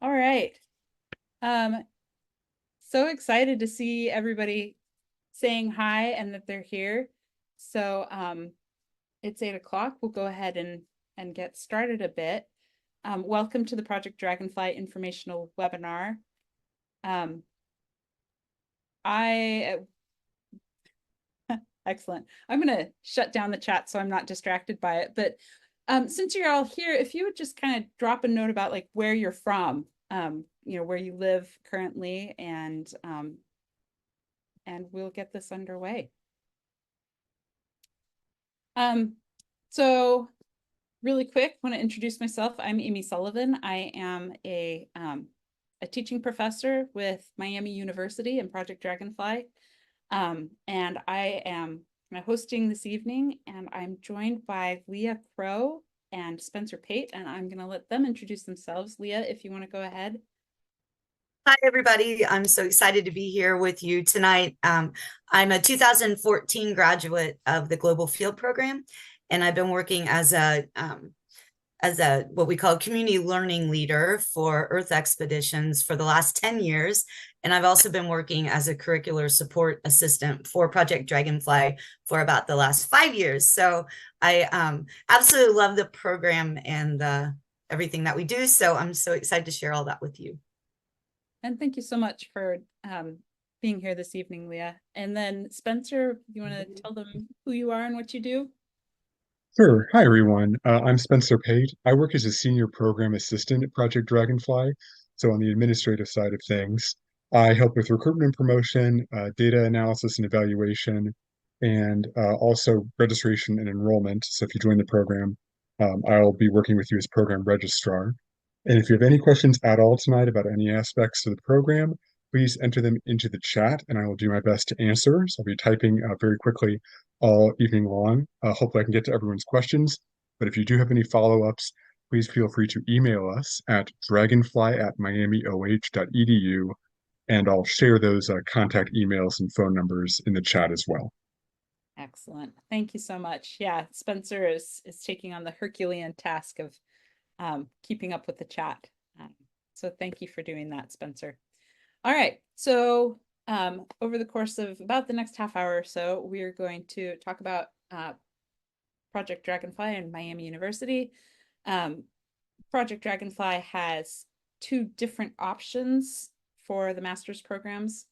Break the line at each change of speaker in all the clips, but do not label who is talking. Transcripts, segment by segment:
All right. So excited to see everybody saying hi and that they're here. So it's 8 o'clock. We'll go ahead and get started a bit. Welcome to the Project Dragonfly informational webinar. Excellent. I'm going to shut down the chat so I'm not distracted by it. But since you're all here, if you would just kind of drop a note about like where you're from, where you live currently, and we'll get this underway. So really quick, want to introduce myself. I'm Amy Sullivan. I am a teaching professor with Miami University and Project Dragonfly. And I am hosting this evening, and I'm joined by Leah Crow and Spencer Pate, and I'm going to let them introduce themselves. Leah, if you want to go ahead.
Hi, everybody. I'm so excited to be here with you tonight. I'm a 2014 graduate of the Global Field Program, and I've been working as a what we call community learning leader for Earth expeditions for the last 10 years. And I've also been working as a curricular support assistant for Project Dragonfly for about the last 5 years. So I absolutely love the program and everything that we do. So I'm so excited to share all that with you.
And thank you so much for being here this evening, Leah. And then Spencer, you want to tell them who you are and what you do?
Sure. Hi, everyone. I'm Spencer Pate. I work as a senior program assistant at Project Dragonfly. So on the administrative side of things, I help with recruitment and promotion, data analysis and evaluation, and also registration and enrollment. So if you join the program, I'll be working with you as program registrar. And if you have any questions at all tonight about any aspects of the program, please enter them into the chat and I will do my best to answer. So I'll be typing very quickly all evening long. Hopefully I can get to everyone's questions. But if you do have any follow-ups, please feel free to email us at dragonfly@miamioh.edu, and I'll share those contact emails and phone numbers in the chat as well.
Excellent. Thank you so much. Yeah, Spencer is taking on the Herculean task of keeping up with the chat. So thank you for doing that, Spencer. All right. So over the course of about the next half hour or so, we're going to talk about Project Dragonfly and Miami University. Project Dragonfly has two different options for the master's programs.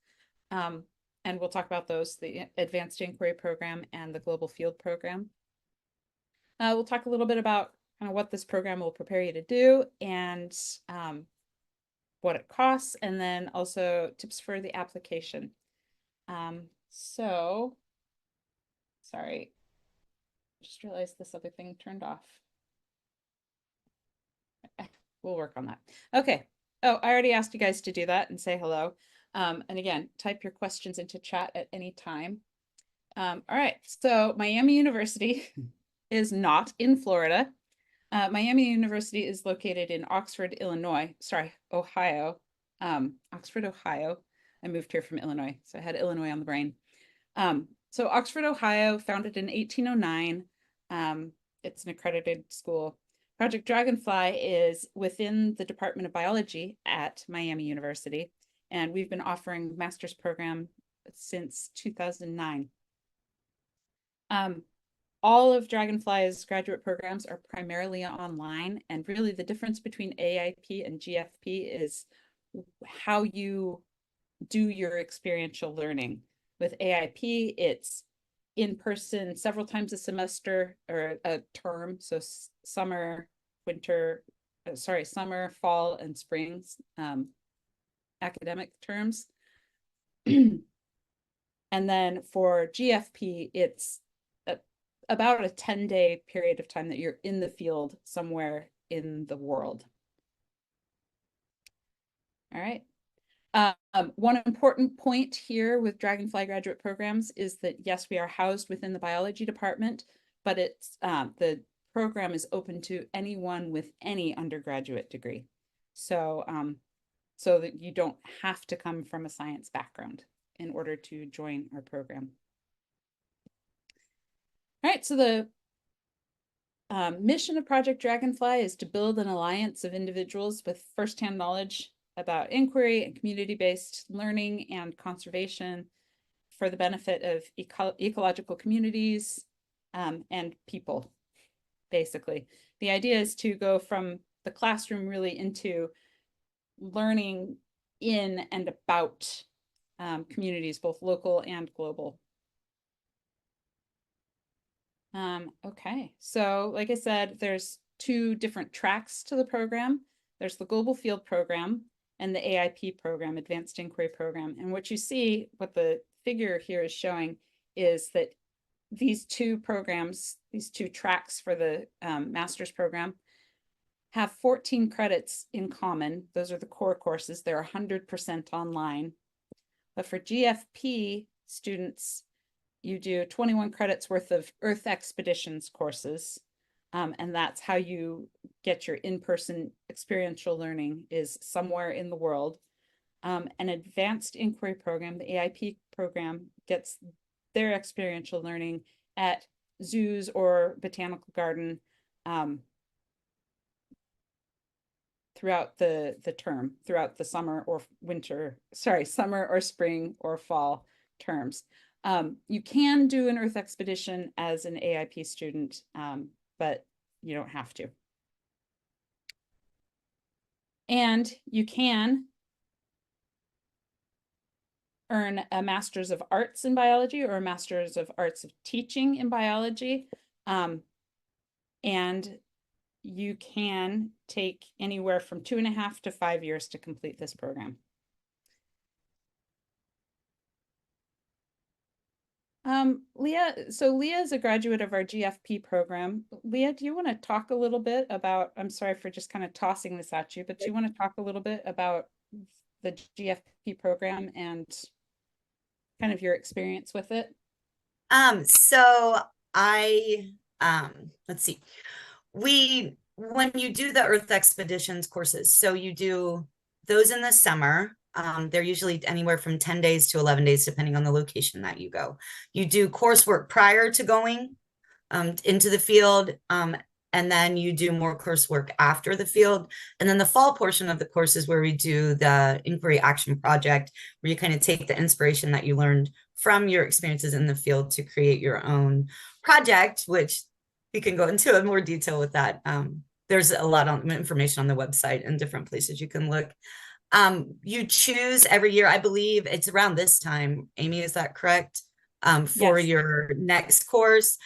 And we'll talk about those, the Advanced Inquiry Program and the Global Field Program. We'll talk a little bit about kind of what this program will prepare you to do and what it costs, and then also tips for the application. So, sorry, just realized this other thing turned off. We'll work on that. Okay. Oh, I already asked you guys to do that and say hello. And again, type your questions into chat at any time. All right. So Miami University is not in Florida. Miami University is located in Oxford, Ohio. Oxford, Ohio. I moved here from Illinois, so I had Illinois on the brain. So Oxford, Ohio, founded in 1809. It's an accredited school. Project Dragonfly is within the Department of Biology at Miami University, and we've been offering master's program since 2009. All of Dragonfly's graduate programs are primarily online, and really the difference between AIP and GFP is how you do your experiential learning. With AIP, it's in person several times a semester or a term, so summer, fall, and spring academic terms. And then for GFP, it's about a 10-day period of time that you're in the field somewhere in the world. All right. One important point here with Dragonfly graduate programs is that, yes, we are housed within the biology department, but it's the program is open to anyone with any undergraduate degree. So, so that you don't have to come from a science background in order to join our program. All right, so the mission of Project Dragonfly is to build an alliance of individuals with firsthand knowledge about inquiry and community-based learning and conservation for the benefit of ecological communities and people, basically. The idea is to go from the classroom really into learning in and about communities, both local and global. Okay, so like I said, there's two different tracks to the program. There's the Global Field Program and the AIP program, Advanced Inquiry Program. And what you see, what the figure here is showing, is that these two programs, these two tracks for the master's program, have 14 credits in common. Those are the core courses. They're 100% online. But for GFP students, you do 21 credits worth of Earth expeditions courses. And that's how you get your in-person experiential learning, is somewhere in the world. An advanced inquiry program, the AIP program, gets their experiential learning at zoos or botanical garden throughout the term, throughout the summer or spring or fall terms. You can do an Earth expedition as an AIP student, but you don't have to. And you can earn a Master's of Arts in Biology or a Master's of Arts of Teaching in Biology. And you can take anywhere from 2.5 to 5 years to complete this program. Leah, so Leah is a graduate of our GFP program. Leah, do you want to talk a little bit about, I'm sorry for just kind of tossing this at you, but do you want to talk a little bit about the GFP program and kind of your experience with it?
So let's see. When you do the Earth expeditions courses, so you do those in the summer. They're usually anywhere from 10 days to 11 days, depending on the location that you go. You do coursework prior to going into the field, and then you do more coursework after the field. And then the fall portion of the course is where we do the inquiry action project, where you kind of take the inspiration that you learned from your experiences in the field to create your own project, which we can go into more detail with that. There's a lot of information on the website and different places you can look. You choose every year, I believe it's around this time, Amy, is that correct? For
Yes.
your next course.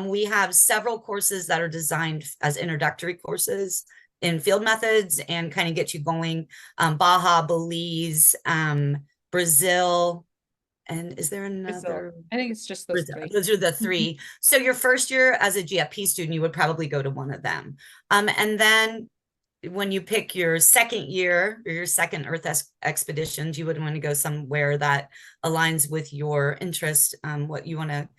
We have several courses that are designed as introductory courses in field methods and kind of get you going. Baja, Belize, Brazil, and is there another?
I think it's just those three.
Those are the three. So your first year as a GFP student, you would probably go to one of them. And then when you pick your second year or your second Earth expeditions, you would want to go somewhere that aligns with your interest, what you want to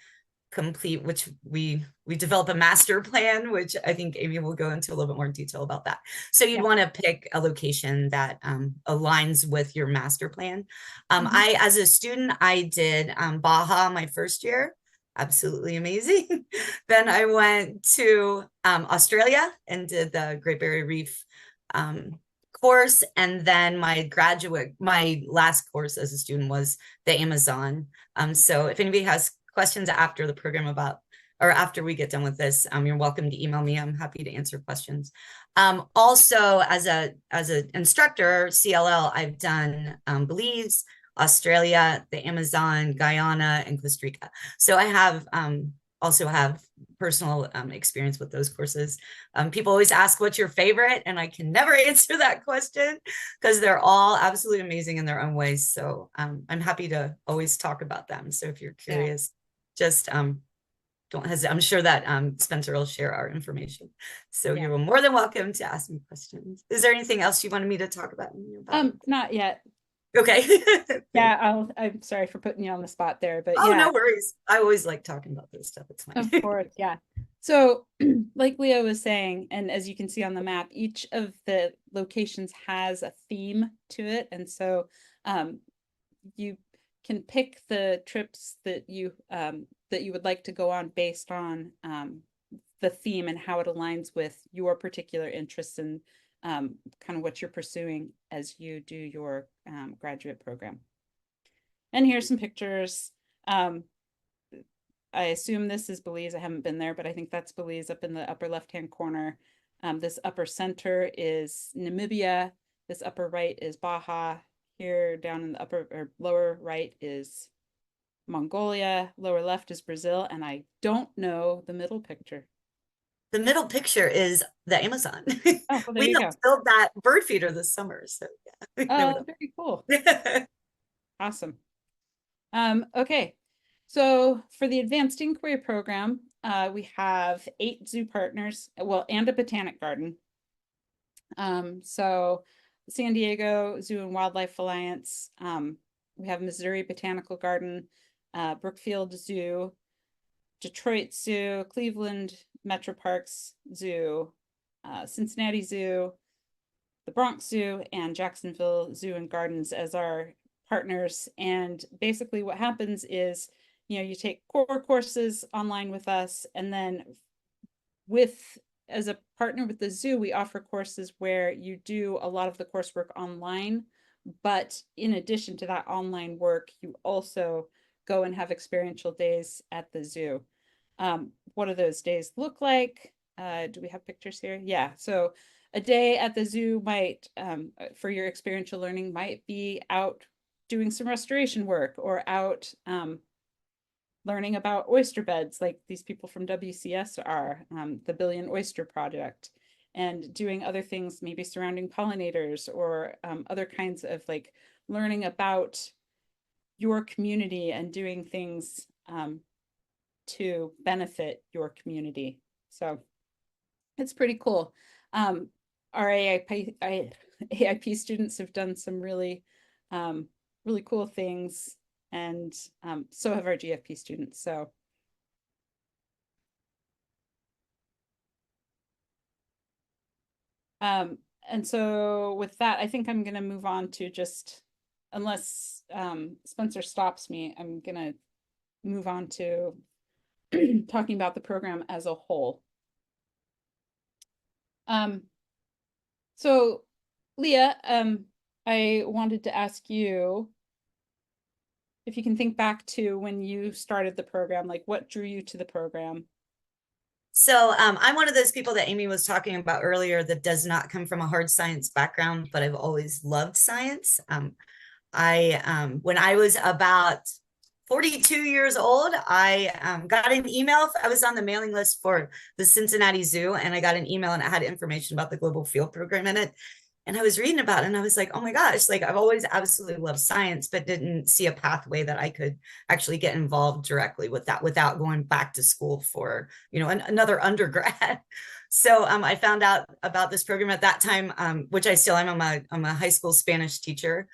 complete, which we develop a master plan, which I think Amy will go into a little bit more detail about that. So you'd want to pick a location that aligns with your master plan. I, as a student, I did Baja my first year. Absolutely amazing. Then I went to Australia and did the Great Barrier Reef course. And then my last course as a student was the Amazon. So if anybody has questions after the program or after we get done with this, you're welcome to email me. I'm happy to answer questions. Also, as an instructor, CLL, I've done Belize, Australia, the Amazon, Guyana, and Costa Rica. So I have also have personal experience with those courses. People always ask what's your favorite, and I can never answer that question because they're all absolutely amazing in their own ways. So I'm happy to always talk about them. So if you're curious, just don't hesitate. I'm sure that Spencer will share our information. So you're more than welcome to ask me questions. Is there anything else you wanted me to talk about?
Not yet.
Okay.
Yeah, I'm sorry for putting you on the spot there, but
no worries. I always like talking about this stuff. It's fine.
Of course, yeah. So like Leo was saying, and as you can see on the map, each of the locations has a theme to it. And so you can pick the trips that you would like to go on based on the theme and how it aligns with your particular interests and kind of what you're pursuing as you do your graduate program. And here's some pictures. I assume this is Belize. I haven't been there, but I think that's Belize up in the upper left-hand corner. This upper center is Namibia. This upper right is Baja. Here down in the upper or lower right is Mongolia. Lower left is Brazil. And I don't know the middle picture.
The middle picture is the Amazon.
Oh, well, there
We
you go.
helped build that bird feeder this summer. So yeah.
Oh, very cool. Awesome. Okay. So for the advanced inquiry program, we have 8 zoo partners, well, and a botanic garden. So San Diego Zoo and Wildlife Alliance, we have Missouri Botanical Garden, Brookfield Zoo, Detroit Zoo, Cleveland Metro Parks Zoo, Cincinnati Zoo, the Bronx Zoo, and Jacksonville Zoo and Gardens as our partners. And basically what happens is, you take core courses online with us, and then as a partner with the zoo, we offer courses where you do a lot of the coursework online, but in addition to that online work, you also go and have experiential days at the zoo. What do those days look like? Do we have pictures here? Yeah, so a day at the zoo might, for your experiential learning, might be out doing some restoration work, or out learning about oyster beds like these people from WCS are, the Billion Oyster Project, and doing other things maybe surrounding pollinators, or other kinds of like learning about your community and doing things to benefit your community. So it's pretty cool. Our AIP students have done some really, really cool things, and so have our GFP students. So and so with that, I think I'm going to move on to just, unless Spencer stops me, I'm going to move on to talking about the program as a whole. So Leah, I wanted to ask you if you can think back to when you started the program, like what drew you to the program?
So I'm one of those people that Amy was talking about earlier that does not come from a hard science background, but I've always loved science. When I was about 42 years old, I got an email. I was on the mailing list for the Cincinnati Zoo, and I got an email, and it had information about the Global Field Program in it. And I was reading about it, and I was like, oh my gosh, like I've always absolutely loved science, but didn't see a pathway that I could actually get involved directly with that without going back to school for, another undergrad. So I found out about this program at that time, which I still am. I'm a high school Spanish teacher.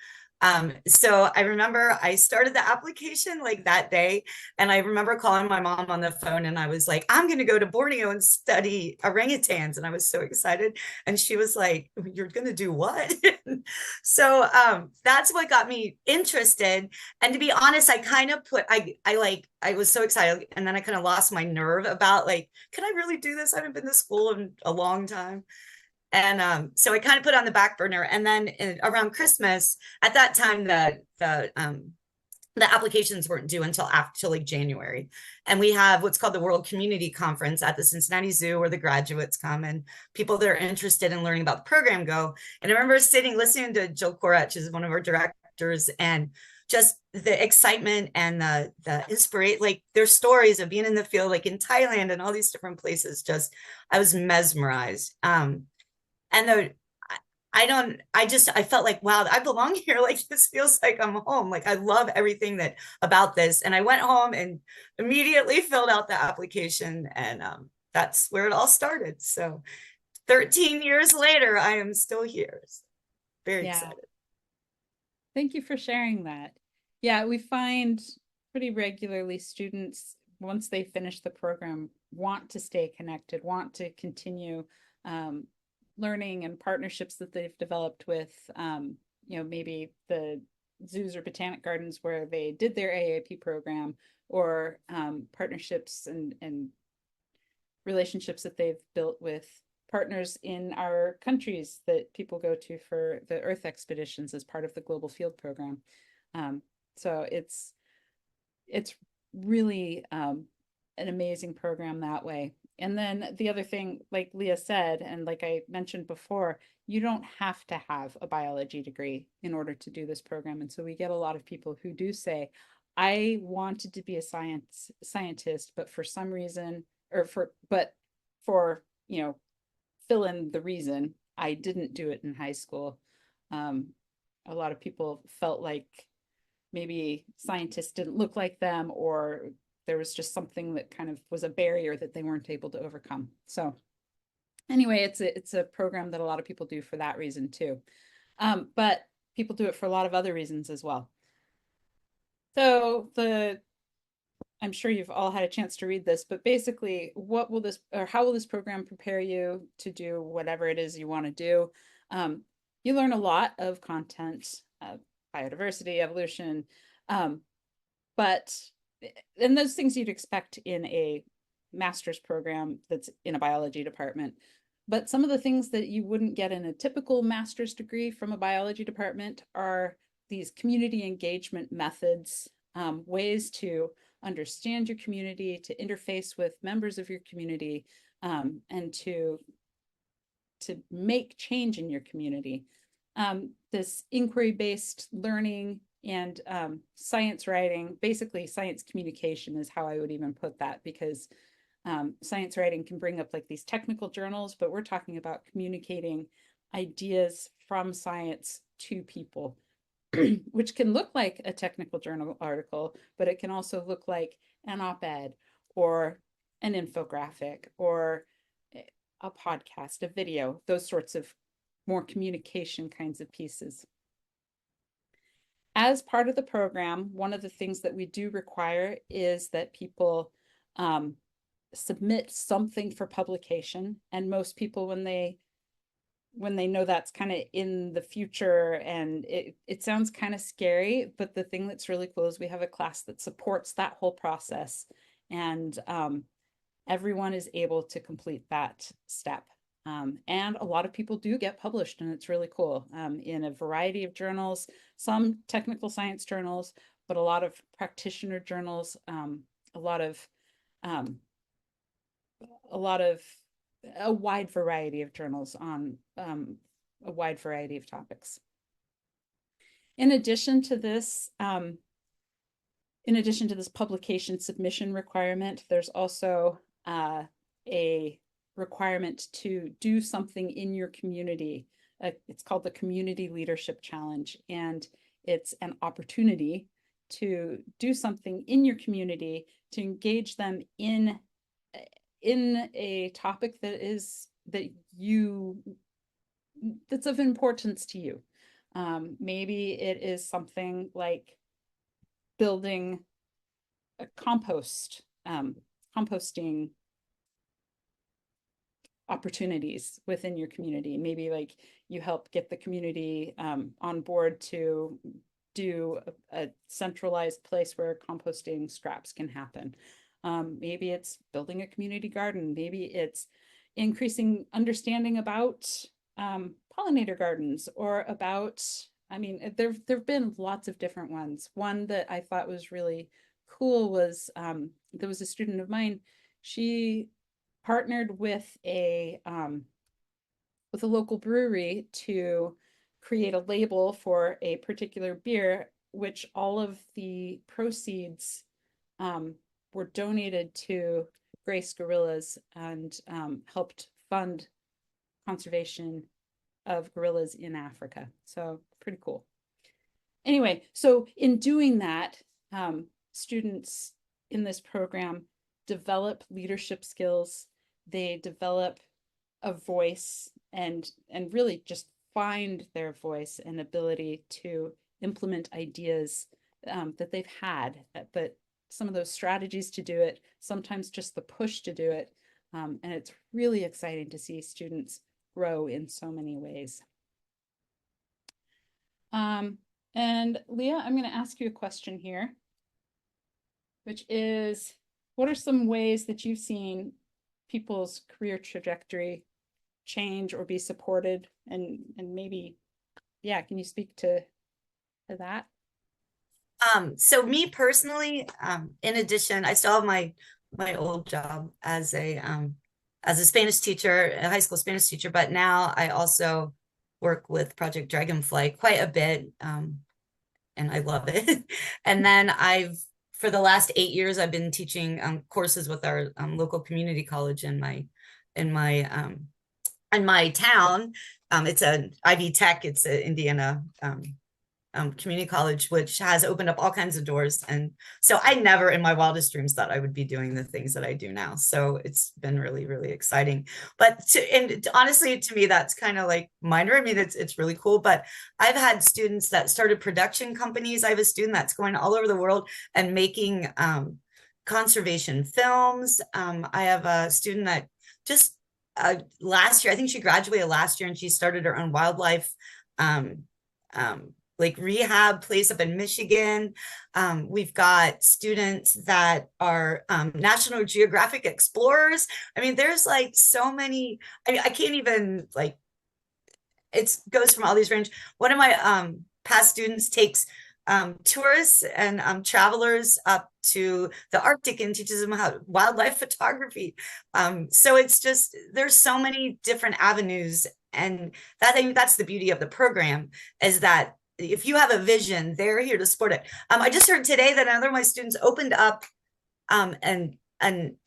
So I remember I started the application like that day, and I remember calling my mom on the phone, and I was like, I'm going to go to Borneo and study orangutans. And I was so excited. And she was like, you're going to do what? So that's what got me interested. And to be honest, I kind of I was so excited, and then I kind of lost my nerve about like, can I really do this? I haven't been to school in a long time. And so I kind of put it on the back burner. And then around Christmas, at that time, the applications weren't due until after like January. And we have what's called the World Community Conference at the Cincinnati Zoo, where the graduates come and people that are interested in learning about the program go. And I remember listening to Jill Korach, who's one of our directors, and just the excitement and the inspiration, like their stories of being in the field, like in Thailand and all these different places. Just I was mesmerized. And I felt like, wow, I belong here. Like, this feels like I'm home. Like, I love everything about this. And I went home and immediately filled out the application. And that's where it all started. So 13 years later, I am still here. Very excited.
Thank you for sharing that. Yeah, we find pretty regularly students, once they finish the program, want to stay connected, want to continue learning and partnerships that they've developed with, maybe the zoos or botanic gardens where they did their AAP program, or partnerships and relationships that they've built with partners in our countries that people go to for the Earth expeditions as part of the Global Field Program. So it's really an amazing program that way. And then the other thing, like Leah said, and like I mentioned before, you don't have to have a biology degree in order to do this program. And so we get a lot of people who do say, I wanted to be a scientist, but for some reason, you know, fill in the reason, I didn't do it in high school. A lot of people felt like maybe scientists didn't look like them, or there was just something that kind of was a barrier that they weren't able to overcome. So anyway, it's a program that a lot of people do for that reason too. But people do it for a lot of other reasons as well. So I'm sure you've all had a chance to read this, but basically how will this program prepare you to do whatever it is you want to do? You learn a lot of content, biodiversity, evolution, but and those things you'd expect in a master's program that's in a biology department. But some of the things that you wouldn't get in a typical master's degree from a biology department are these community engagement methods, ways to understand your community, to interface with members of your community, and to make change in your community. This inquiry-based learning and science writing, basically science communication is how I would even put that, because science writing can bring up like these technical journals, but we're talking about communicating ideas from science to people, which can look like a technical journal article, but it can also look like an op-ed or an infographic or a podcast, a video, those sorts of more communication kinds of pieces. As part of the program, one of the things that we do require is that people submit something for publication. And most people, when they know that's kind of in the future, and it sounds kind of scary, but the thing that's really cool is we have a class that supports that whole process, and everyone is able to complete that step. And a lot of people do get published, and it's really cool, in a variety of journals, some technical science journals, but a lot of practitioner journals, a wide variety of journals on a wide variety of topics. In addition to this publication submission requirement, there's also a requirement to do something in your community. It's called the Community Leadership Challenge, and it's an opportunity to do something in your community to engage them in a topic that's of importance to you. Maybe it is something like building a composting opportunities within your community. Maybe like you help get the community on board to do a centralized place where composting scraps can happen. Maybe it's building a community garden. Maybe it's increasing understanding about pollinator gardens, or about, I mean, there've been lots of different ones. One that I thought was really cool was there was a student of mine. She partnered with a local brewery to create a label for a particular beer, which all of the proceeds were donated to Grace Gorillas, and helped fund conservation of gorillas in Africa. So pretty cool. Anyway, so in doing that, students in this program develop leadership skills. They develop a voice, and really just find their voice and ability to implement ideas that they've had, but some of those strategies to do it, sometimes just the push to do it. And it's really exciting to see students grow in so many ways. And Leah, I'm going to ask you a question here, which is, what are some ways that you've seen people's career trajectory change or be supported, and maybe, yeah, can you speak to that?
So me personally, in addition, I still have my old job as a Spanish teacher, a high school Spanish teacher, but now I also work with Project Dragonfly quite a bit, and I love it. And then for the last 8 years, I've been teaching courses with our local community college in my in my town. It's an Ivy Tech. It's an Indiana community college, which has opened up all kinds of doors. And so I never in my wildest dreams thought I would be doing the things that I do now. So it's been really, really exciting. But honestly, to me, that's kind of like minor. I mean, it's really cool. But I've had students that started production companies. I have a student that's going all over the world and making conservation films. I have a student that just last year, I think she graduated last year, and she started her own wildlife um, like rehab place up in Michigan. We've got students that are National Geographic explorers. I mean, there's like so many. I mean, I can't even like. It goes from all these range. One of my past students takes tourists and travelers up to the Arctic and teaches them how wildlife photography. So it's just there's so many different avenues, and that I think that's the beauty of the program is that if you have a vision, they're here to support it. I just heard today that another of my students opened up and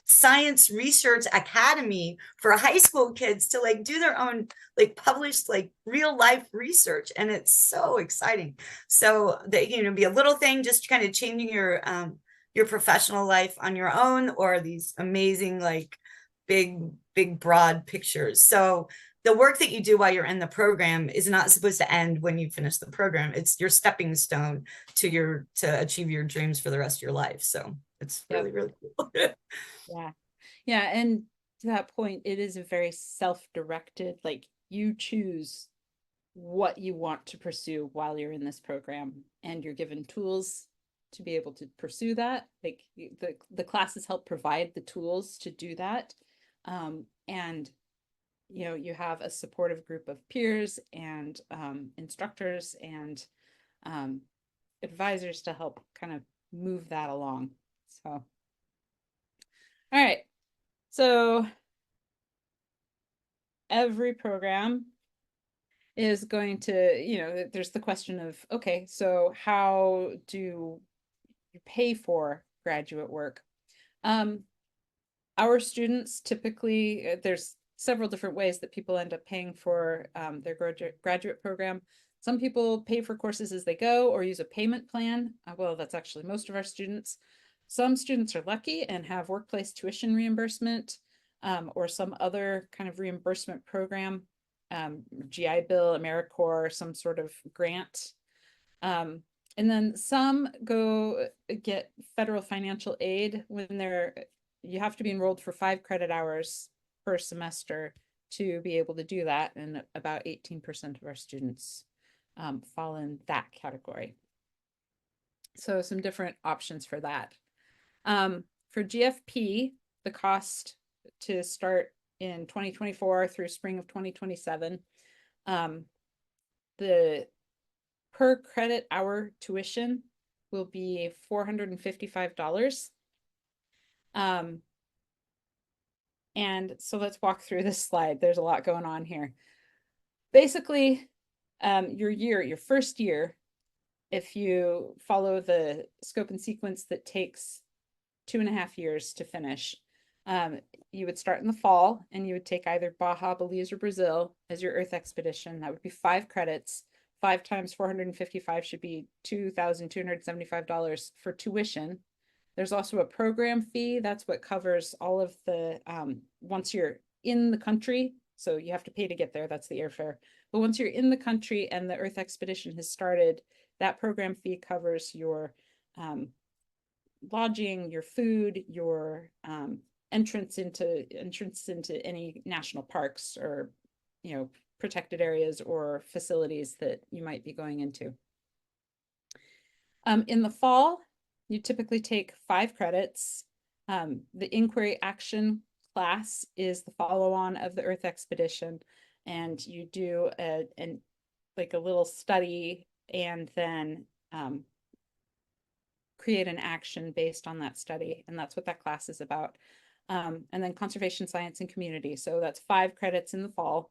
science research academy for high school kids to like do their own like published like real life research, and it's so exciting. So that be a little thing just kind of changing your professional life on your own, or these amazing like big broad pictures. So the work that you do while you're in the program is not supposed to end when you finish the program. It's your stepping stone to achieve your dreams for the rest of your life. So it's really, really cool.
Yeah. And to that point, it is a very self-directed, like you choose what you want to pursue while you're in this program, and you're given tools to be able to pursue that. Like the classes help provide the tools to do that. And you have a supportive group of peers and instructors and advisors to help kind of move that along. So, all right. So every program is going to, there's the question of, okay, so how do you pay for graduate work? Our students typically, there's several different ways that people end up paying for their graduate program. Some people pay for courses as they go or use a payment plan. Well, that's actually most of our students. Some students are lucky and have workplace tuition reimbursement or some other kind of reimbursement program, GI Bill, AmeriCorps, some sort of grant. And then some go get federal financial aid when you have to be enrolled for 5 credit hours per semester to be able to do that. And about 18% of our students fall in that category. So some different options for that. For GFP, the cost to start in 2024 through spring of 2027, the per credit hour tuition will be $455. And so let's walk through this slide. There's a lot going on here. Basically, your first year, if you follow the scope and sequence that takes 2.5 years to finish, you would start in the fall and you would take either Baja, Belize, or Brazil as your Earth expedition. That would be 5 credits. 5 times 455 should be $2,275 for tuition. There's also a program fee. That's what covers all of the, once you're in the country, so you have to pay to get there, that's the airfare. But once you're in the country and the Earth expedition has started, that program fee covers your lodging, your food, your entrance into any national parks or, protected areas or facilities that you might be going into. In the fall, you typically take 5 credits. The inquiry action class is the follow-on of the Earth expedition, and you do a little study and then create an action based on that study, and that's what that class is about. And then conservation science and community, so that's 5 credits in the fall,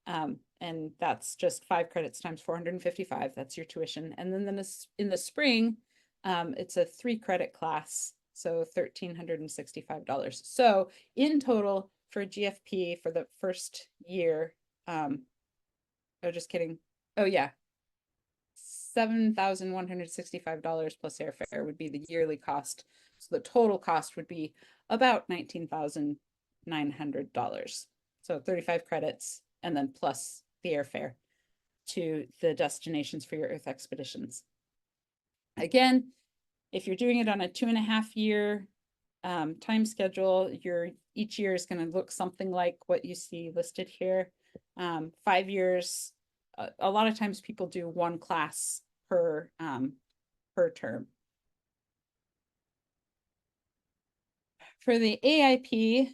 and that's just 5 credits times 455. That's your tuition. And then in the spring, it's a 3 credit class, so $1,365. So in total for GFP for the first year, oh, just kidding. Oh yeah, $7,165 plus airfare would be the yearly cost. So the total cost would be about $19,900. So 35 credits and then plus the airfare to the destinations for your Earth expeditions. Again, if you're doing it on a 2.5-year time schedule, each year is going to look something like what you see listed here. 5 years, a lot of times people do 1 class per term. For the AIP,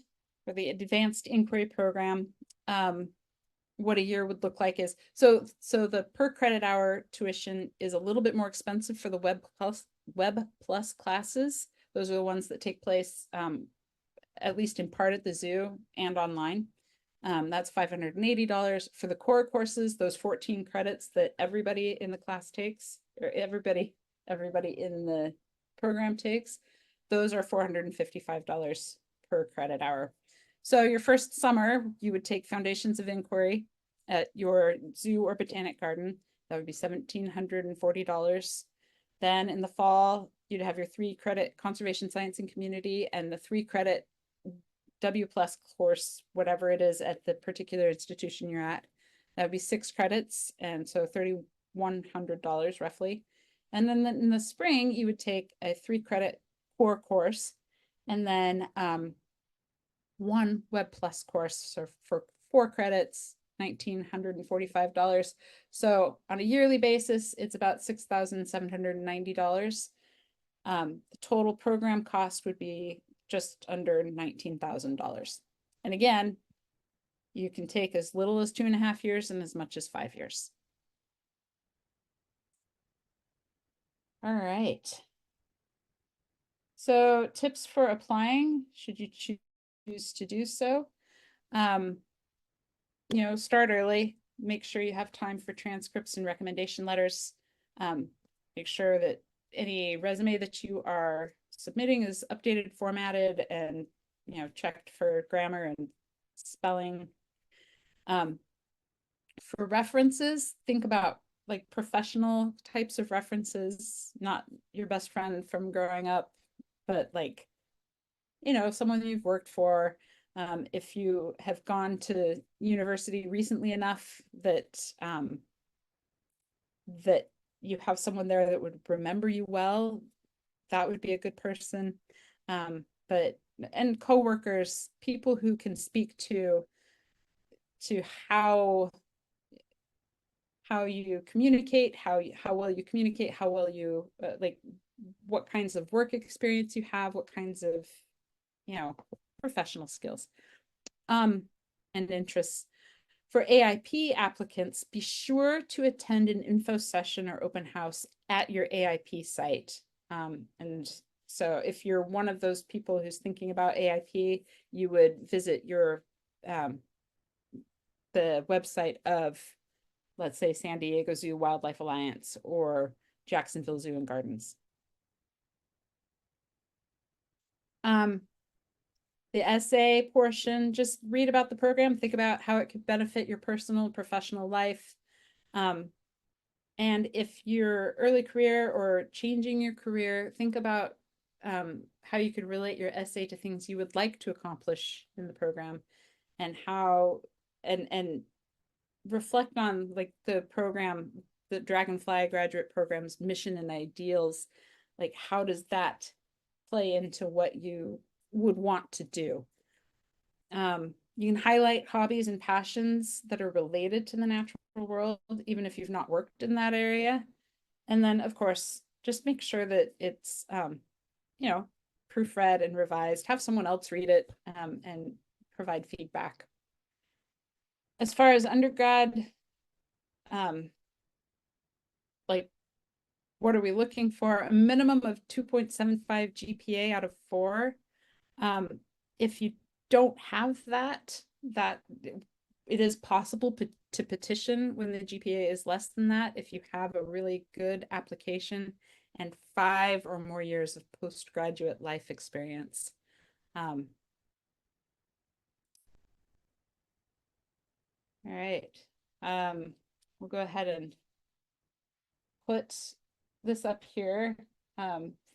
for the Advanced Inquiry Program, what a year would look like is, so the per credit hour tuition is a little bit more expensive for the Web Plus classes. Those are the ones that take place at least in part at the zoo and online. That's $580 for the core courses, those 14 credits that everybody in the class takes, or everybody in the program takes. Those are $455 per credit hour. So your first summer, you would take Foundations of Inquiry at your zoo or botanic garden. That would be $1,740. Then in the fall, you'd have your 3 credit Conservation Science and Community and the 3 credit W plus course, whatever it is at the particular institution you're at. That would be 6 credits, and so $3,100 roughly. And then in the spring, you would take a 3 credit core course, and then 1 Web Plus course, so for 4 credits, $1,945. So on a yearly basis, it's about $6,790. The total program cost would be just under $19,000. And again, you can take as little as 2.5 years and as much as 5 years. All right. So tips for applying, should you choose to do so. Start early, make sure you have time for transcripts and recommendation letters. Make sure that any resume that you are submitting is updated, formatted, and checked for grammar and spelling. For references, think about like professional types of references, not your best friend from growing up, but like, someone you've worked for. If you have gone to university recently enough that that you have someone there that would remember you well, that would be a good person. And coworkers, people who can speak to how you communicate, how well you communicate, how well you like what kinds of work experience you have, what kinds of professional skills and interests. For AIP applicants, be sure to attend an info session or open house at your AIP site. And so if you're one of those people who's thinking about AIP, you would visit the website of, let's say, San Diego Zoo Wildlife Alliance or Jacksonville Zoo and Gardens. The essay portion, just read about the program, think about how it could benefit your personal and professional life. And if you're early career or changing your career, think about how you could relate your essay to things you would like to accomplish in the program, and how and reflect on like the program, the Dragonfly graduate program's mission and ideals. Like, how does that play into what you would want to do? You can highlight hobbies and passions that are related to the natural world, even if you've not worked in that area. And then, of course, just make sure that it's, proofread and revised, have someone else read it and provide feedback. As far as undergrad, like, what are we looking for? A minimum of 2.75 GPA out of 4. If you don't have that, it is possible to petition when the GPA is less than that if you have a really good application and 5 or more years of postgraduate life experience. All right. We'll go ahead and put this up here.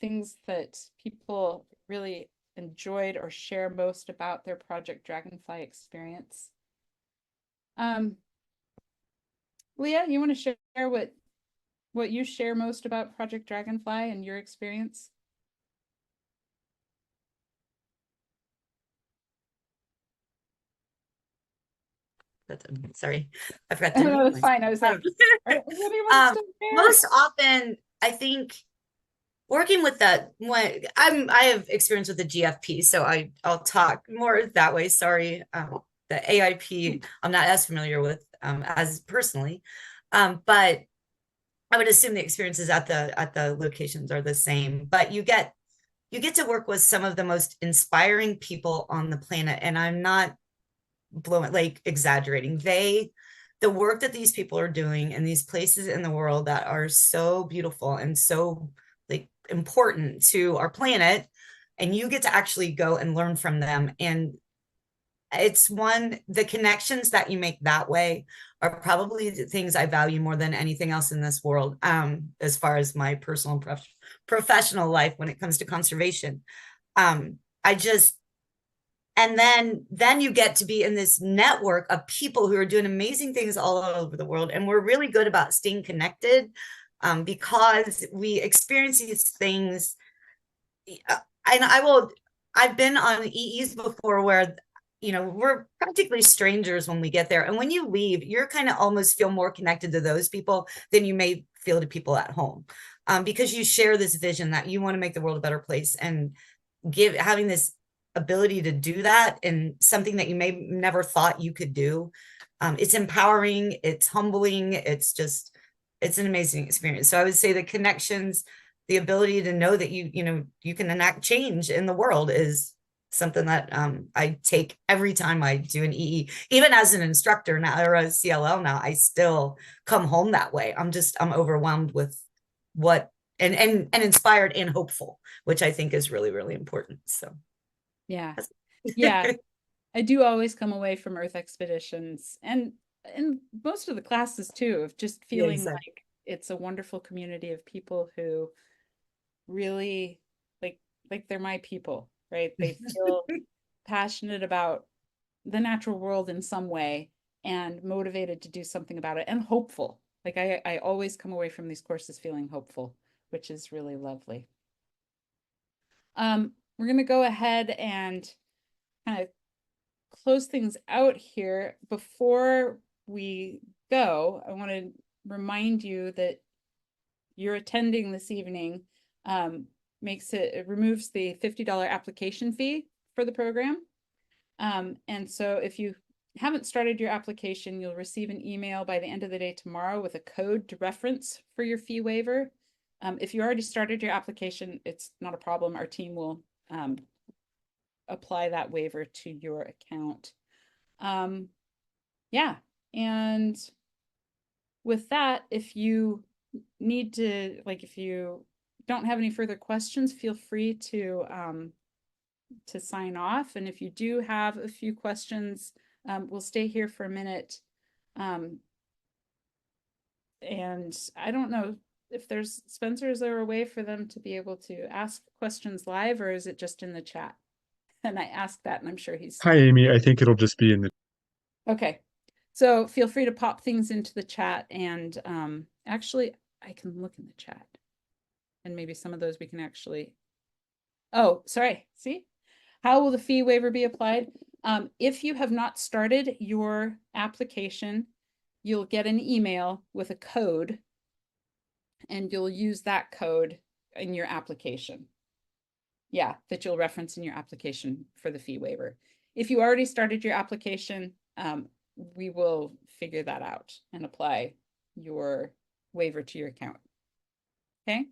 Things that people really enjoyed or share most about their Project Dragonfly experience. Leah, you want to share what you share most about Project Dragonfly and your experience?
Sorry, I forgot to.
No, it's fine. I was like,
most often, I think working with that one, I have experience with the GFP, so I'll talk more that way. Sorry, the AIP I'm not as familiar with as personally, but I would assume the experiences at the locations are the same. But you get to work with some of the most inspiring people on the planet, and I'm not exaggerating. The work that these people are doing in these places in the world that are so beautiful and so important to our planet, and you get to actually go and learn from them. And it's the connections that you make that way are probably the things I value more than anything else in this world, as far as my personal and professional life when it comes to conservation. And then you get to be in this network of people who are doing amazing things all over the world. And we're really good about staying connected because we experience these things. And I've been on EEs before where, we're practically strangers when we get there. And when you leave, you're kind of almost feel more connected to those people than you may feel to people at home, because you share this vision that you want to make the world a better place, and having this ability to do that and something that you may never thought you could do. It's empowering, it's humbling, it's an amazing experience. So I would say the connections, the ability to know that you can enact change in the world is something that I take every time I do an EE. Even as an instructor now, or a CLL now, I still come home that way. I'm overwhelmed with what and inspired and hopeful, which I think is really, really important. So
yeah. I do always come away from Earth expeditions and most of the classes too, of just feeling like it's a wonderful community of people who really like they're my people, right? They feel passionate about the natural world in some way and motivated to do something about it and hopeful. Like I always come away from these courses feeling hopeful, which is really lovely. We're going to go ahead and kind of close things out here. Before we go, I want to remind you that you're attending this evening it removes the $50 application fee for the program. And so if you haven't started your application, you'll receive an email by the end of the day tomorrow with a code to reference for your fee waiver. If you already started your application, it's not a problem. Our team will apply that waiver to your account. Yeah, and with that, if you need to, if you don't have any further questions, feel free to sign off. And if you do have a few questions, we'll stay here for a minute. And I don't know if there's, Spencer, is there a way for them to be able to ask questions live, or is it just in the chat? And I asked that, and I'm sure he's...
Hi, Amy. I think it'll just be in the...
Okay. So feel free to pop things into the chat, and actually, I can look in the chat. And maybe some of those we can actually... Oh, sorry. See? How will the fee waiver be applied? If you have not started your application, you'll get an email with a code, and you'll use that code in your application. Yeah, that you'll reference in your application for the fee waiver. If you already started your application, we will figure that out and apply your waiver to your account. Okay.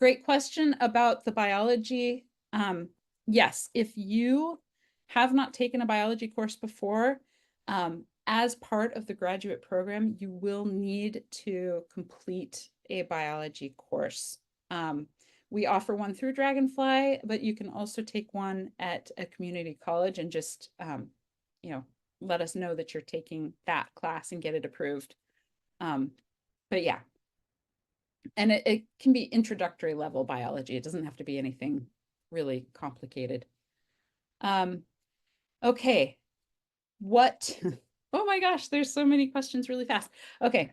Great question about the biology. Yes, if you have not taken a biology course before, as part of the graduate program, you will need to complete a biology course. We offer one through Dragonfly, but you can also take one at a community college and just, let us know that you're taking that class and get it approved. But yeah, and it can be introductory level biology. It doesn't have to be anything really complicated. Okay, what, oh my gosh, there's so many questions really fast. Okay,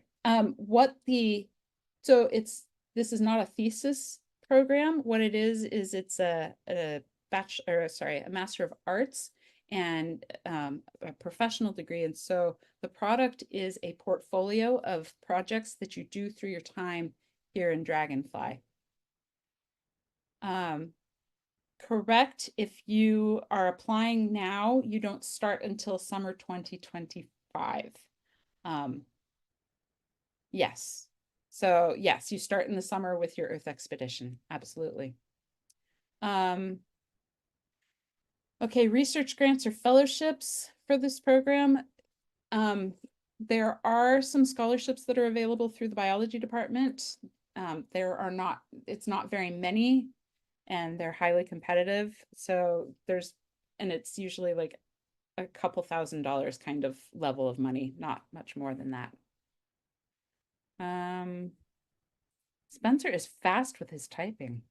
this is not a thesis program. What it is it's a Master of Arts and a professional degree. And so the product is a portfolio of projects that you do through your time here in Dragonfly. Correct. If you are applying now, you don't start until summer 2025. Yes. So yes, you start in the summer with your Earth expedition. Absolutely. Okay, research grants or fellowships for this program. There are some scholarships that are available through the biology department. It's not very many, and they're highly competitive. So and it's usually like a couple $1,000s kind of level of money, not much more than that. Spencer is fast with his typing.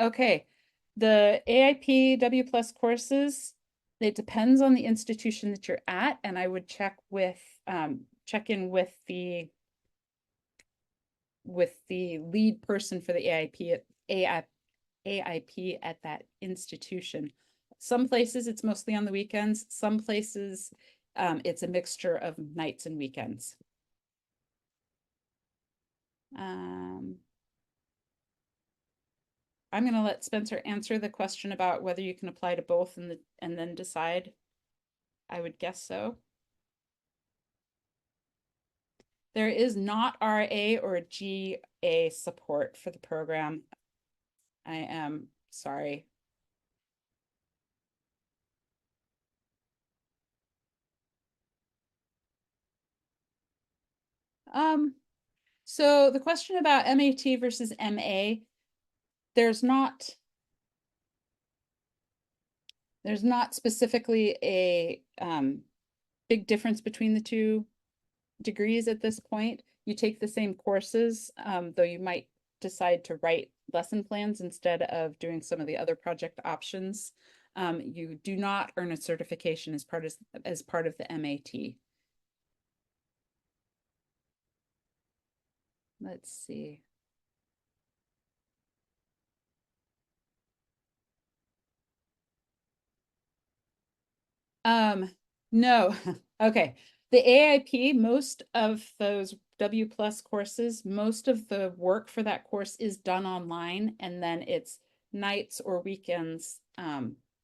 Okay. The AIP W plus courses, it depends on the institution that you're at, and I would check in with the lead person for the AIP at that institution. Some places it's mostly on the weekends. Some places it's a mixture of nights and weekends. I'm going to let Spencer answer the question about whether you can apply to both and then decide. I would guess so. There is not RA or GA support for the program. I am sorry. So the question about MAT versus MA, there's not specifically a big difference between the two degrees at this point. You take the same courses, though you might decide to write lesson plans instead of doing some of the other project options. You do not earn a certification as part of the MAT. Let's see. No. Okay. The AIP, most of those W plus courses, most of the work for that course is done online, and then it's nights or weekends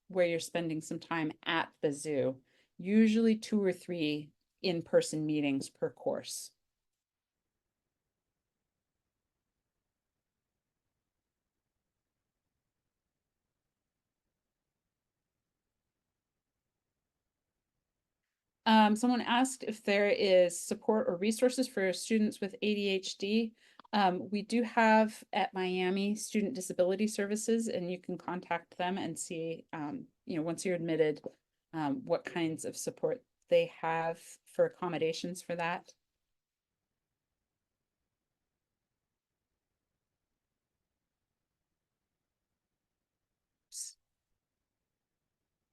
where you're spending some time at the zoo, usually 2 or 3 in-person meetings per course. Someone asked if there is support or resources for students with ADHD. We do have at Miami Student Disability Services, and you can contact them and see, once you're admitted, what kinds of support they have for accommodations for that.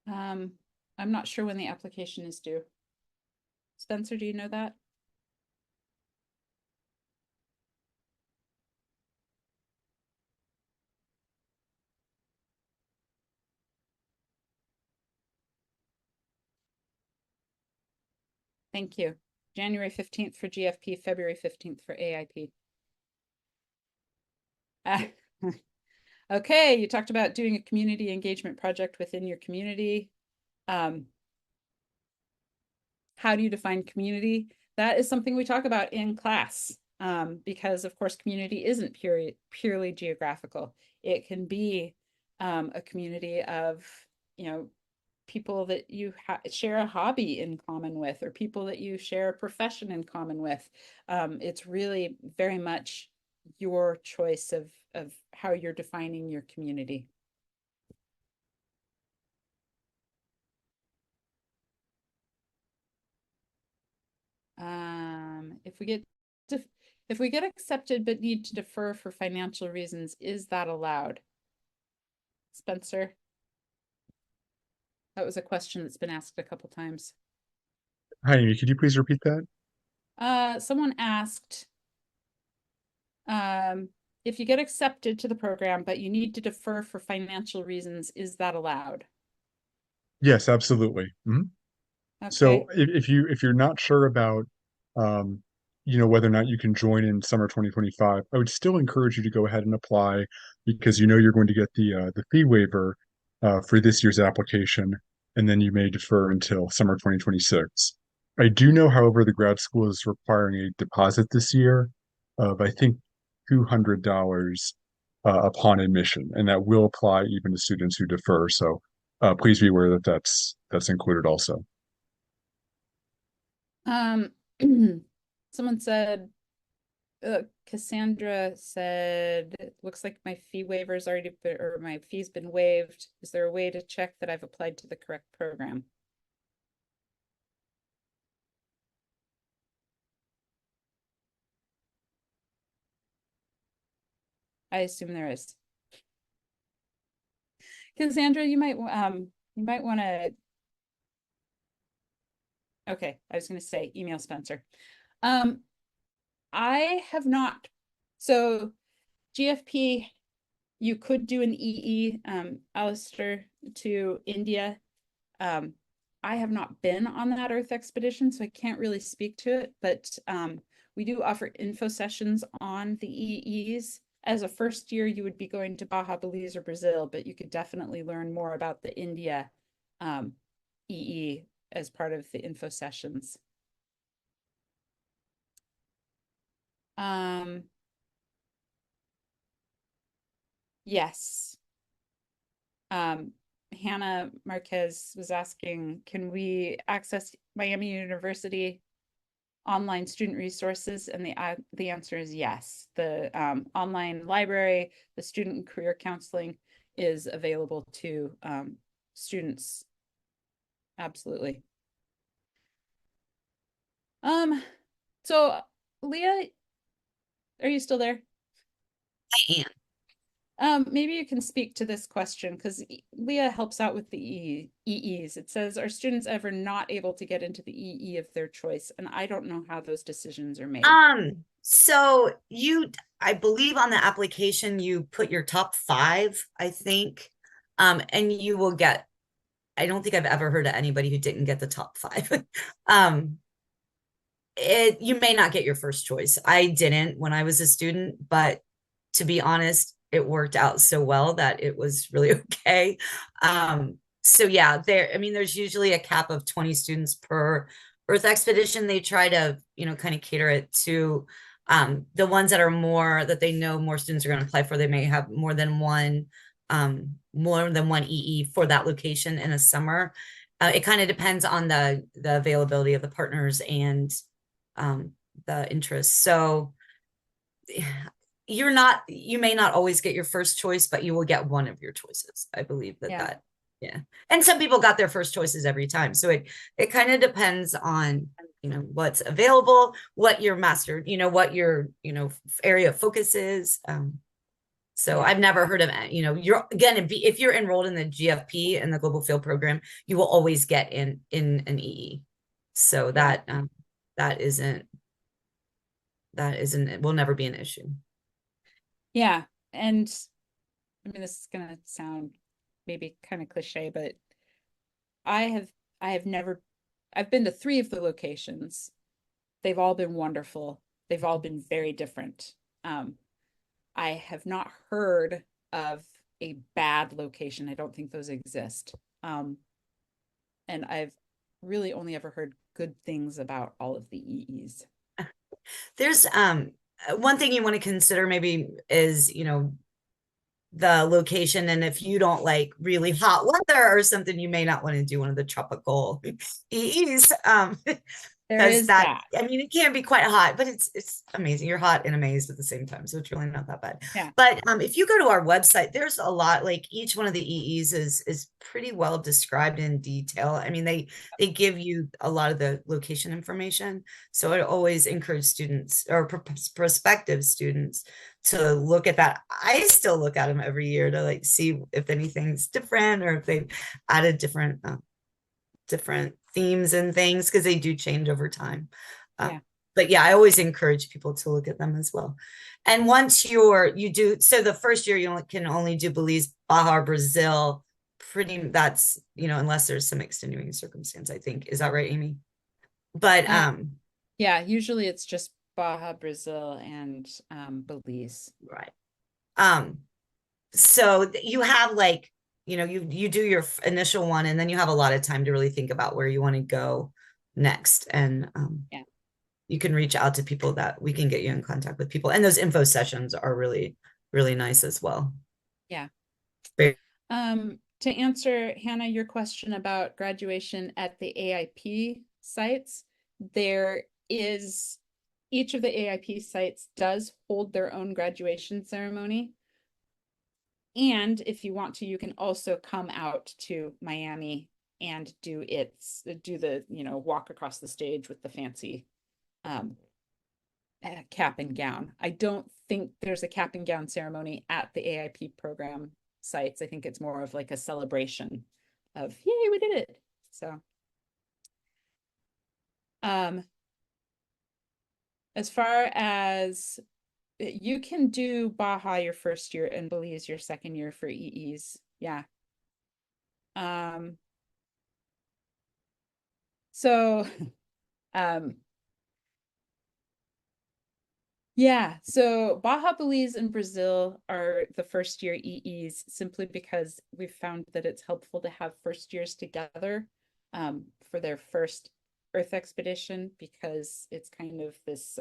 I'm not sure when the application is due. Spencer, do you know that? Thank you. January 15th for GFP, February 15th for AIP. Okay, you talked about doing a community engagement project within your community. How do you define community? That is something we talk about in class, because of course community isn't purely geographical. It can be a community of, people that you share a hobby in common with, or people that you share a profession in common with. It's really very much your choice of how you're defining your community. If we get accepted but need to defer for financial reasons, is that allowed? Spencer? That was a question that's been asked a couple times.
Hi, Amy, could you please repeat that?
Someone asked, if you get accepted to the program, but you need to defer for financial reasons, is that allowed?
Yes, absolutely. Mhm. So
Okay.
if you're not sure about um, whether or not you can join in summer 2025, I would still encourage you to go ahead and apply because you're going to get the fee waiver for this year's application, and then you may defer until summer 2026. I do know, however, the grad school is requiring a deposit this year of I think $200 upon admission, and that will apply even to students who defer. So please be aware that that's included also.
Um, someone said, Cassandra said, it looks like my fee waiver's already been, or my fee's been waived. Is there a way to check that I've applied to the correct program? I assume there is. Cassandra, you might want to, okay, I was going to say email Spencer. I have not. So GFP, you could do an EE, Alistair, to India. I have not been on that Earth expedition, so I can't really speak to it, but we do offer info sessions on the EEs. As a first year, you would be going to Baja, Belize, or Brazil, but you could definitely learn more about the India EE as part of the info sessions. Yes. Hannah Marquez was asking, can we access Miami University online student resources? And the answer is yes. The online library, the student and career counseling is available to students. Absolutely. So Leah, are you still there?
I am.
Maybe you can speak to this question because Leah helps out with the EEs. It says, are students ever not able to get into the EE of their choice? And I don't know how those decisions are made.
So I believe on the application, you put your top 5, I think. And you will get, I don't think I've ever heard of anybody who didn't get the top 5. You may not get your first choice. I didn't when I was a student, but to be honest, it worked out so well that it was really okay. So yeah, there's usually a cap of 20 students per Earth expedition. They try to, kind of cater it to the ones that they know more students are going to apply for. They may have more than one EE for that location in a summer. It kind of depends on the availability of the partners and the interest. So you may not always get your first choice, but you will get one of your choices. I believe that. Yeah. And some people got their first choices every time. So it kind of depends on, what's available, what your master, what your, area of focus is. So I've never heard of, if you're enrolled in the GFP and the Global Field Program, you will always get in an EE. So that isn't, it will never be an issue.
Yeah. And I mean, this is going to sound maybe kind of cliche, but I've been to 3 of the locations. they've all been wonderful. They've all been very different. I have not heard of a bad location. I don't think those exist. And I've really only ever heard good things about all of the EEs.
There's one thing you want to consider maybe is, the location, and if you don't like really hot weather or something, you may not want to do one of the tropical EEs.
There
Because
is
that,
that.
I mean, it can be quite hot, but it's amazing. You're hot and amazed at the same time, so it's really not that bad.
Yeah.
But if you go to our website, there's a lot. Like each one of the EEs is pretty well described in detail. I mean, they give you a lot of the location information, so I always encourage students or prospective students to look at that. I still look at them every year to like see if anything's different or if they've added different themes and things, because they do change over time.
Yeah.
But yeah, I always encourage people to look at them as well. And once you do, so the first year you can only do Belize, Baja, Brazil, that's, unless there's some extenuating circumstance, I think. Is that right, Amy? But
yeah, usually it's just Baja, Brazil, and Belize.
right. So you have like, you do your initial one, and then you have a lot of time to really think about where you want to go next. And
Yeah.
you can reach out to people that we can get you in contact with people. And those info sessions are really, really nice as well.
Yeah.
Very
To answer, Hannah, your question about graduation at the AIP sites, each of the AIP sites does hold their own graduation ceremony. And if you want to, you can also come out to Miami and do the, walk across the stage with the fancy cap and gown. I don't think there's a cap and gown ceremony at the AIP program sites. I think it's more of like a celebration of, yay, we did it. So as far as you can do Baja your first year and Belize your second year for EEs. Yeah. So yeah, so Baja, Belize, and Brazil are the first year EEs simply because we've found that it's helpful to have first years together for their first Earth expedition, because it's kind of this,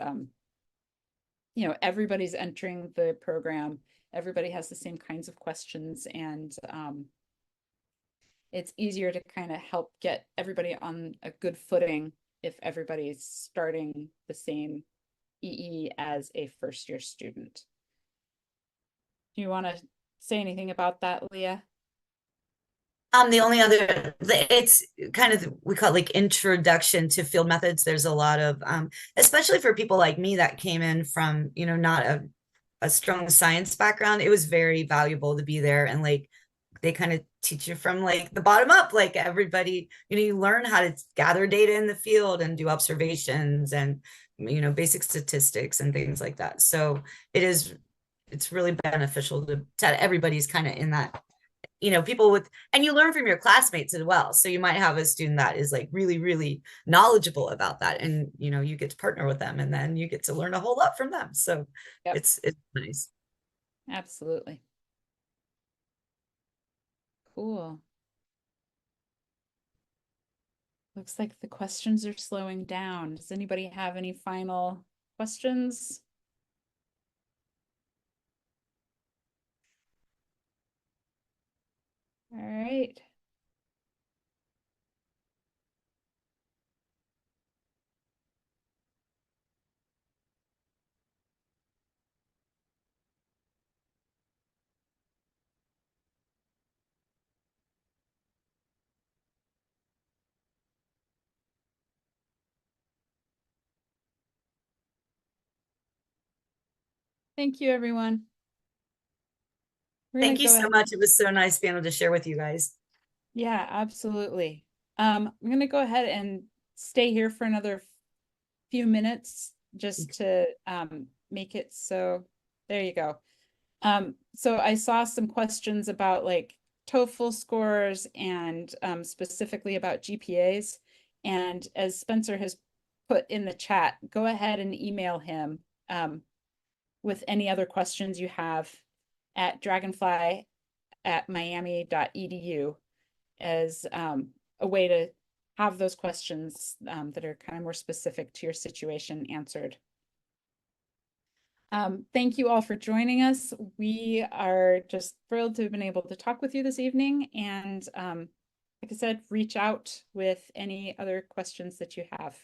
everybody's entering the program, everybody has the same kinds of questions, and it's easier to kind of help get everybody on a good footing if everybody's starting the same EE as a first year student. Do you want to say anything about that, Leah?
the only other, it's kind of, we call it like introduction to field methods. There's a lot of especially for people like me that came in from, not a strong science background, it was very valuable to be there. And like they kind of teach you from like the bottom up, like everybody, you learn how to gather data in the field and do observations and basic statistics and things like that. So it's really beneficial to everybody's kind of in that, people with, and you learn from your classmates as well. So you might have a student that is like really, really knowledgeable about that, and you get to partner with them, and then you get to learn a whole lot from them. So
Yep.
it's nice.
Absolutely. Cool. Looks like the questions are slowing down. Does anybody have any final questions? All right. Thank you, everyone.
Thank you so much. It was so nice being able to share with you guys.
Yeah, absolutely. I'm going to go ahead and stay here for another few minutes just to make it so. There you go. So I saw some questions about like TOEFL scores and specifically about GPAs. And as Spencer has put in the chat, go ahead and email him with any other questions you have at dragonfly@miami.edu as a way to have those questions that are kind of more specific to your situation answered. Thank you all for joining us. We are just thrilled to have been able to talk with you this evening. And like I said, reach out with any other questions that you have.